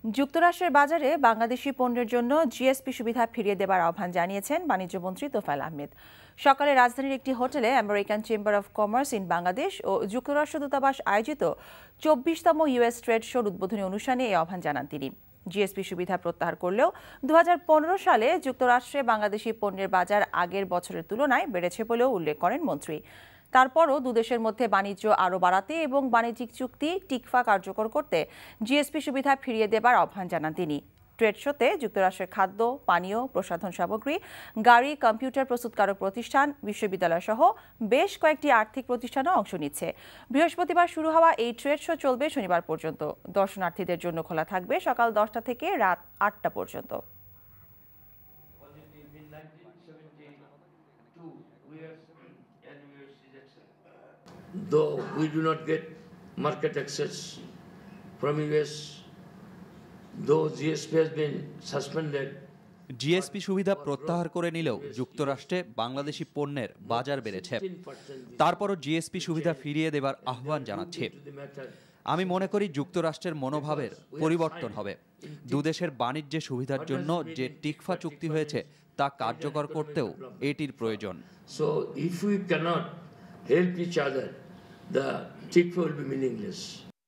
যুক্তরাষ্ট্রের বাজারে বাংলাদেশি পণ্যের জন্য জিএসপি সুবিধা ফিরিয়ে দেবার আহ্বান জানিয়েছেন বাণিজ্যমন্ত্রী তোফায়েল আহমেদ। সকালে রাজধানীর একটি হোটেলে American chamber of commerce in Bangladesh ও যুক্তরাষ্ট্র দূতাবাস আয়োজিত ২৪তম ইউএস ট্রেড শোর উদ্বোধনী অনুষ্ঠানে এই আহ্বান জানান তিনি। জিএসপি সুবিধা প্রত্যাহার করলেও ২০১৫ সালে যুক্তরাষ্ট্রে বাংলাদেশি পণ্যের বাজার আগের বছরের তুলনায় বেড়েছে বলেও উল্লেখ করেন মন্ত্রী। তারপরও দুদেশের মধ্যে বাণিজ্য আরও বাড়াতে এবং বাণিজ্যিক চুক্তি টিকফা কার্যকর করতে জিএসপি সুবিধা ফিরিয়ে দেবার আহ্বান জানান তিনি। ট্রেড শোতে যুক্তরাষ্ট্রের খাদ্য, পানীয়, প্রসাধন সামগ্রী, গাড়ি, কম্পিউটার প্রস্তুতকারক প্রতিষ্ঠান, বিশ্ববিদ্যালয় সহ বেশ কয়েকটি আর্থিক প্রতিষ্ঠানও অংশ নিচ্ছে। বৃহস্পতিবার শুরু হওয়া এই ট্রেড শো চলবে শনিবার পর্যন্ত। দর্শনার্থীদের জন্য খোলা থাকবে সকাল 10টা থেকে রাত 8টা পর্যন্ত। Though we do not get market access from US, though GSP has been suspended, GSP সুবিধা প্রত্যাহার করে নিলেও যুক্তরাষ্ট্রে বাংলাদেশি পণ্যের বাজার বেড়েছে। তারপরও জিএসপি সুবিধা ফিরিয়ে দেবার আহ্বান জানাচ্ছে। আমি মনে করি যুক্তরাষ্ট্রের মনোভাবের পরিবর্তন হবে। দুদেশের বাণিজ্যে সুবিধার জন্য যে টিকফা চুক্তি হয়েছে তা কার্যকর করতেও এটির প্রয়োজন। So if we cannot help each other, the TICFA will be meaningless.